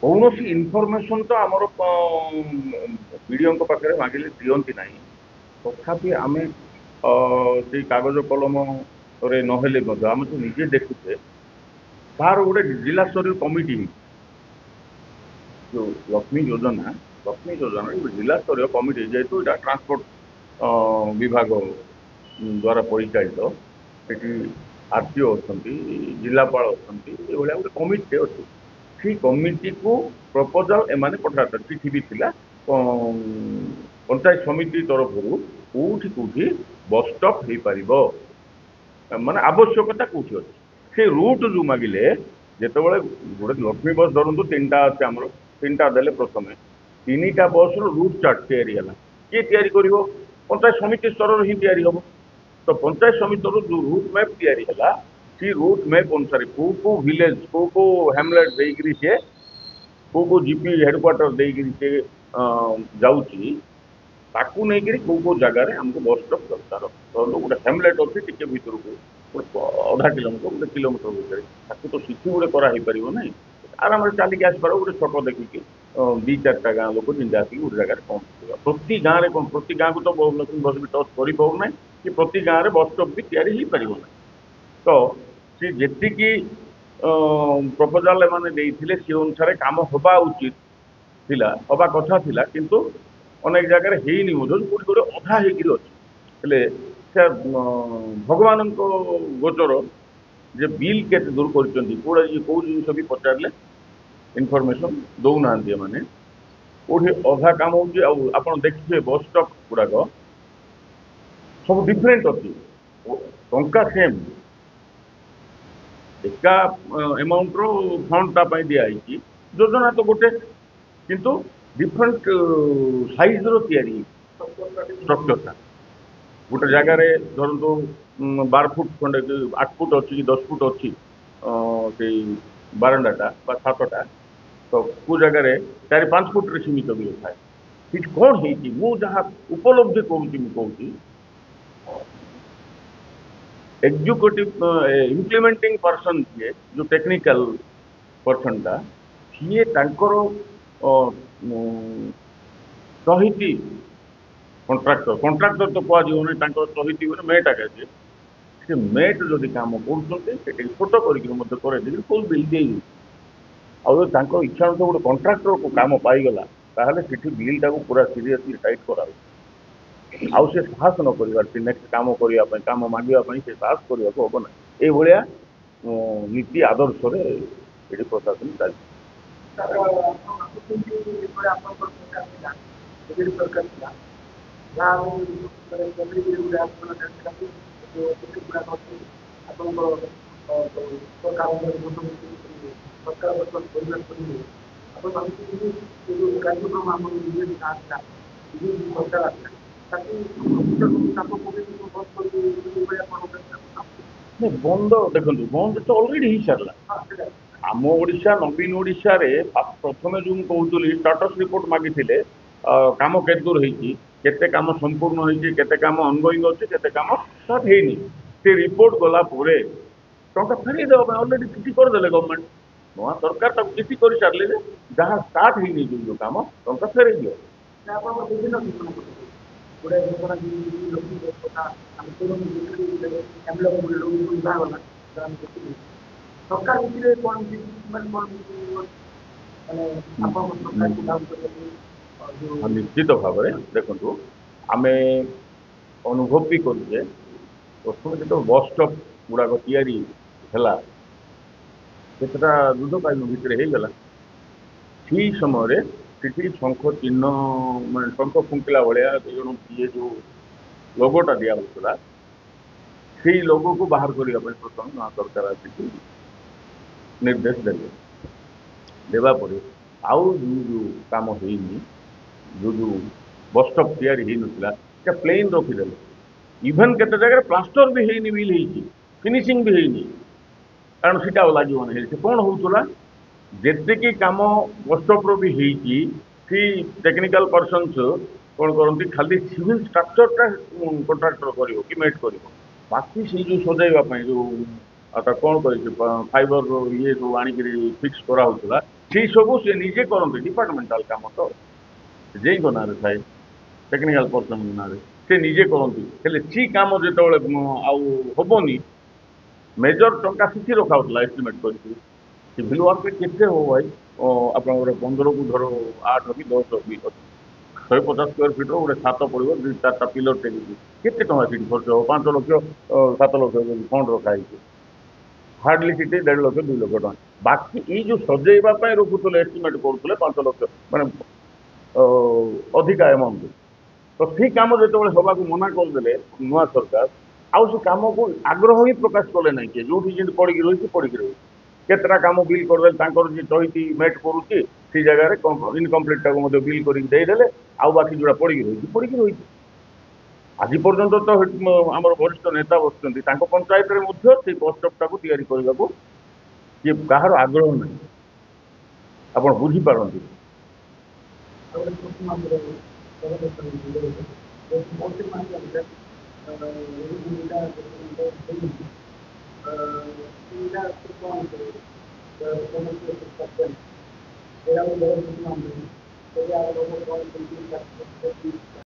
କୌଣସି ଇନଫର୍ମେସନ ତ ଆମର ବିଡିଓଙ୍କ ପାଖରେ ମାଗିଲେ ଦିଅନ୍ତି ନାହିଁ। ତଥାପି ଆମେ ସେଇ କାଗଜ କଲମରେ ନହେଲେ ମଧ୍ୟ ଆମେ ତ ନିଜେ ଦେଖୁଛେ ତାର ଗୋଟେ ଜିଲ୍ଲା ସ୍ତରୀୟ କମିଟି ଯୋଉ ଲକ୍ଷ୍ମୀ ଯୋଜନା ଗୋଟେ ଜିଲ୍ଲା ସ୍ତରୀୟ କମିଟି, ଯେହେତୁ ଏଇଟା ଟ୍ରାନ୍ସପୋର୍ଟ ବିଭାଗ ଦ୍ୱାରା ପରିଚାଳିତ, ସେଠି ଆରଟିଓ ଅଛନ୍ତି, ଜିଲ୍ଲାପାଳ ଅଛନ୍ତି, ଏଭଳିଆ ଗୋଟେ କମିଟିଟେ ଅଛି। ସେଇ କମିଟିକୁ ପ୍ରପୋଜାଲ ଏମାନେ ପଠାଇଛନ୍ତି। ଚିଠି ବି ଥିଲା ପଞ୍ଚାୟତ ସମିତି ତରଫରୁ କୋଉଠି କୋଉଠି ବସ୍ ଷ୍ଟପ୍ ହେଇପାରିବ, ମାନେ ଆବଶ୍ୟକତା କୋଉଠି ଅଛି। ସେ ରୁଟ୍ ଯୋଉ ମାଗିଲେ, ଯେତେବେଳେ ଗୋଟେ ଲକ୍ଷ୍ମୀ ବସ୍ ଧରନ୍ତୁ 3ଟା ଅଛି ଆମର, 3ଟା ଦେଲେ ପ୍ରଥମେ 3ଟା ବସ୍ର ରୁଟ୍ ଚାର୍ଟ ତିଆରି ହେଲା। କିଏ ତିଆରି କରିବ? ପଞ୍ଚାୟତ ସମିତି ସ୍ତରରେ ହିଁ ତିଆରି ହବ। ତ ପଞ୍ଚାୟତ ସମିତିର ଯୋଉ ରୁଟ୍ ମ୍ୟାପ୍ ତିଆରି ହେଲା, ସେ ରୁଟ୍ ମ୍ୟାପ୍ ଅନୁସାରେ କୋଉ କୋଉ ଭିଲେଜ, କୋଉ କୋଉ ହ୍ୟାମଲେଟ୍ ଦେଇକିରି ସିଏ କୋଉ କୋଉ ଜିପି ହେଡକ୍ୱାର୍ଟର ଦେଇକିରି ସେ ଯାଉଛି, ତାକୁ ନେଇକିରି କୋଉ କୋଉ ଜାଗାରେ ଆମକୁ ବସ୍ ଷ୍ଟପ୍ ଦରକାର। ଧରନ୍ତୁ ଗୋଟେ ହ୍ୟାମଲେଟ୍ ଅଛି ଟିକେ ଭିତରକୁ, ଗୋଟେ ଅଧା କିଲୋମିଟର, ଗୋଟେ କିଲୋମିଟର ଭିତରେ, ତାକୁ ତ ସିଟି ଗୋଟେ କରାହେଇପାରିବ ନାହିଁ। ଆରାମରେ ଚାଲିକି ଆସିପାରିବ ଗୋଟେ ଛକ ଦେଖିକି, 2-4ଟା ଗାଁ ଲୋକ ଯେମିତି ଆସିକି ଗୋଟେ ଜାଗାରେ ପହଞ୍ଚିଯିବା। ପ୍ରତି ଗାଁରେ କ'ଣ, ପ୍ରତି ଗାଁକୁ ତ ଲକ୍ଷ୍ମୀ ବସ୍ ବି ଟଚ୍ କରିପାରୁନାହିଁ, କି ପ୍ରତି ଗାଁରେ ବସ୍ ଷ୍ଟପ୍ ବି ତିଆରି ହେଇପାରିବ ନାହିଁ। ତ ସେ ଯେତିକି ପ୍ରପୋଜାଲ ଏମାନେ ଦେଇଥିଲେ ସେ ଅନୁସାରେ କାମ ହବା ଉଚିତ ଥିଲା, ହବା କଥା ଥିଲା, କିନ୍ତୁ ଅନେକ ଜାଗାରେ ହେଇନି ମଧ୍ୟ, କୋଉଠି କୋଉଠି ଅଧା ହେଇକିରି ଅଛି। ହେଲେ ସେ ଭଗବାନଙ୍କ ଗୋଚର ଯେ ବିଲ୍ କେତେ ଦୂର କରିଛନ୍ତି, କୋଉ ଜିନିଷ ବି ପଚାରିଲେ ଇନଫର୍ମେସନ ଦଉନାହାନ୍ତି ଏମାନେ। କୋଉଠି ଅଧା କାମ ହଉଛି, ଆଉ ଆପଣ ଦେଖିଥିବେ ବସ୍ ଷ୍ଟପ୍ ଗୁଡାକ ସବୁ ଡିଫରେଣ୍ଟ ଅଛି, ଟଙ୍କା ସେମ୍, ଏକା ଏମାଉଣ୍ଟର ଫଣ୍ଡ ତା ପାଇଁ ଦିଆହେଇଛି, ଯୋଜନା ତ ଗୋଟେ, କିନ୍ତୁ ଡିଫରେଣ୍ଟ ସାଇଜର ତିଆରି ଷ୍ଟ୍ରକ୍ଚରଟା। ଗୋଟେ ଜାଗାରେ ଧରନ୍ତୁ 12 ଫୁଟ ଖଣ୍ଡେ, 8 ଫୁଟ ଅଛି କି 10 ଫୁଟ ଅଛି ସେଇ ବାରଣ୍ଡାଟା ବା ଛାତଟା, ତ କୋଉ ଜାଗାରେ 4-5 ଫୁଟରେ ସୀମିତ ବି ଥାଏ। ସେଠି କ'ଣ ହେଇଛି, ମୁଁ ଯାହା ଉପଲବ୍ଧି କରୁଛି, ମୁଁ କହୁଛି ଏକ୍ଜିକ୍ୟୁଟିଭ ଇମ୍ପ୍ଲିମେଣ୍ଟିଂ ପର୍ସନ ଯିଏ, ଯୋଉ ଟେକ୍ନିକାଲ ପର୍ସନଟା, ସିଏ ତାଙ୍କର ସହିତି କଣ୍ଟ୍ରାକ୍ଟର ତ କୁହାଯିବନି, ତାଙ୍କର ସହିତି ମାନେ ମେଟ୍ ଆକା ଯିଏ, ସେ ମେଟ୍ ଯଦି କାମ କରୁଛନ୍ତି ସେଠି ଛୋଟ କରିକି ମଧ୍ୟ କରେଇ ଦେଇକି ଫୁଲ୍ ବିଲ୍ ଦେଇଦେଉଛି। ଆଉ ଯଦି ତାଙ୍କ ଇଚ୍ଛା ଅନୁସାରେ ଗୋଟେ କଣ୍ଟ୍ରାକ୍ଟରକୁ କାମ ପାଇଗଲା, ତାହେଲେ ସେଠି ବିଲ୍ଟାକୁ ପୁରା ସିରିୟସଲି ଟାଇଟ୍ କରାଉଛି। ଆଉ ସେ ସାହସ ନ କରିବାର, ସେ ନେକ୍ସଟ କାମ କରିବା ପାଇଁ, କାମ ମାଗିବା ପାଇଁ ସେ ସାହସ କରିବାକୁ ହବ ନାହିଁ। ଏଇଭଳିଆ ନୀତି ଆଦର୍ଶରେ ଏଠି ପ୍ରଶାସନ ଚାଲିଛି। ବନ୍ଦ ଦେଖନ୍ତୁ, ବନ୍ଦ ତ ଅଲରେଡି ହେଇସାରିଲା। ଆମ ଓଡ଼ିଶା, ନବୀନ ଓଡ଼ିଶାରେ ପ୍ରଥମେ ଯୋଉ ମୁଁ କହୁଥିଲି ଷ୍ଟାଟସ୍ ରିପୋର୍ଟ ମାଗିଥିଲେ, କାମ କେତେ ଦୂର ହେଇଛି, କେତେ କାମ ସମ୍ପୂର୍ଣ୍ଣ ହେଇଛି, କେତେ କାମ ଅନଗୋଇଂ ଅଛି, କେତେ କାମ ଷ୍ଟାର୍ଟ ହେଇନି, ସେ ରିପୋର୍ଟ ଗଲା ପରେ ଟଙ୍କା ଫେରେଇ ଦେବା ପାଇଁ ଅଲରେଡି ଚିଠି କରିଦେଲେ ଗଭର୍ଣ୍ଣମେଣ୍ଟ। ନୂଆ ସରକାର ତାକୁ ଚିଠି କରିସାରିଲେ ଯେ ଯାହା ଷ୍ଟାର୍ଟ ହେଇନି ଯୋଉ କାମ, ଟଙ୍କା ଫେରେଇ ଦିଅ। ନିଶ୍ଚିତ ଭାବରେ ଦେଖନ୍ତୁ, ଆମେ ଅନୁଭବ ବି କରୁଛେ, ପ୍ରଥମେ ଯେତେବେଳେ ବସ୍ ଷ୍ଟପ୍ ଗୁଡାକ ତିଆରି ହେଲା, କେତେଟା ଯୁଦ୍ଧକାଳୀନ ଭିତରେ ହେଇଗଲା, ସେଇ ସମୟରେ ସେଠି ଶଙ୍ଖ ଚିହ୍ନ, ମାନେ ଶଙ୍ଖ ଫୁଙ୍କିଲା ଭଳିଆ ଇଏ ଯୋଉ ଲୋଗୋଟା ଦିଆ ହଉଥିଲା, ସେଇ ଲୋଗୋକୁ ବାହାର କରିବା ପାଇଁ ପ୍ରଥମେ ନୂଆ ସରକାର ଆସିକି ନିର୍ଦ୍ଦେଶ ଦେବା ପରେ ଆଉ ଯୋଉ କାମ ହେଇନି, ଯୋଉ ବସ୍ ଷ୍ଟପ୍ ତିଆରି ହେଇନଥିଲା, ସେଟା ପ୍ଲେନ୍ ରଖିଦେଲେ। ଇଭେନ୍ କେତେ ଜାଗାରେ ପ୍ଲାଷ୍ଟର ବି ହେଇନି, ବିଲ୍ ହେଇଛି, ଫିନିସିଂ ବି ହେଇନି, କାରଣ ସେଟା ଆଉ ଲାଗିବ ନାହିଁ। ସେ କ'ଣ ହଉଥିଲା, ଯେତିକି କାମ ବସ୍ ଷ୍ଟପ୍ର ବି ହେଇଛି, ସେ ଟେକ୍ନିକାଲ ପର୍ସନ୍ସ କ'ଣ କରନ୍ତି, ଖାଲି ସିଭିଲ ଷ୍ଟ୍ରକ୍ଚରଟା କଣ୍ଟ୍ରାକ୍ଟର କରିବ କି ମେଟ୍ କରିବ, ବାକି ସେଇ ଯୋଉ ସଜାଇବା ପାଇଁ ଯୋଉ ତାକୁ କ'ଣ କରିଛି, ଫାଇବର ଇଏ ଯୋଉ ଆଣିକିରି ଫିକ୍ସ କରାହଉଥିଲା, ସେଇ ସବୁ ସେ ନିଜେ କରନ୍ତି ଡିପାର୍ଟମେଣ୍ଟାଲ କାମ ତ ଜେଇଙ୍କ ନାଁରେ ଥାଏ ଟେକ୍ନିକାଲ ପର୍ସନ ନାଁରେ ସେ ନିଜେ କରନ୍ତି ହେଲେ ସି କାମ ଯେତେବେଳେ ଆଉ ହବନି ମେଜର ଟଙ୍କା ସେଠି ରଖାଉଥିଲା ଏଷ୍ଟିମେଟ୍ କରିକି ସିଭିଲ ୱାର୍କରେ କେତେ ହବ ଭାଇ ଆପଣଙ୍କର 15କୁ ଧର 8 କି 10 ବି ଅଛି 150 ସ୍କୋୟାର ଫିଟର ଗୋଟେ ଛାତ ପଡ଼ିବ 2-4ଟା ପିଲର ଟେକିକି କେତେ ଟଙ୍କା ସେଠି ଖର୍ଚ୍ଚ ହବ 5 ଲକ୍ଷ 7 ଲକ୍ଷ ଫଣ୍ଡ ରଖା ହେଇଛି ହାର୍ଡଲି ସେଠି 1.5 ଲକ୍ଷ 2 ଲକ୍ଷ ଟଙ୍କା ବାକି ଏଇ ଯୋଉ ସଜେଇବା ପାଇଁ ରଖୁଥିଲେ ଏଷ୍ଟିମେଟ୍ କରୁଥିଲେ 5 ଲକ୍ଷ ମାନେ ଅଧିକା ଆମାଉଣ୍ଟ ତ ସେଇ କାମ ଯେତେବେଳେ ହବାକୁ ମନା କରିଦେଲେ ନୂଆ ସରକାର ଆଉ ସେ କାମକୁ ଆଗ୍ରହ ହିଁ ପ୍ରକାଶ କଲେ ନାହିଁ କିଏ ଯୋଉଠି ଯେମିତି ପଡ଼ିକି ରହିଛି କେତେଟା କାମ ବିଲ୍ କରିଦେଲେ ତାଙ୍କର ଯିଏ ଚହିତି ମେଟ୍ କରୁଛି ସେଇ ଜାଗାରେ ଇନକମ୍ପ୍ଲିଟଟାକୁ ମଧ୍ୟ ବିଲ୍ କରିକି ଦେଇଦେଲେ ଆଉ ବାକି ଯୋଉଟା ପଡ଼ିକି ରହିଛି ଆଜି ପର୍ଯ୍ୟନ୍ତ ତ ଆମର ବରିଷ୍ଠ ନେତା ବସୁଛନ୍ତି ତାଙ୍କ ପଞ୍ଚାୟତରେ ମଧ୍ୟ ସେଇ ବସ୍ ଷ୍ଟପଟାକୁ ତିଆରି କରିବାକୁ କିଏ କାହାର ଆଗ୍ରହ ନାହିଁ ଆପଣ ବୁଝିପାରନ୍ତି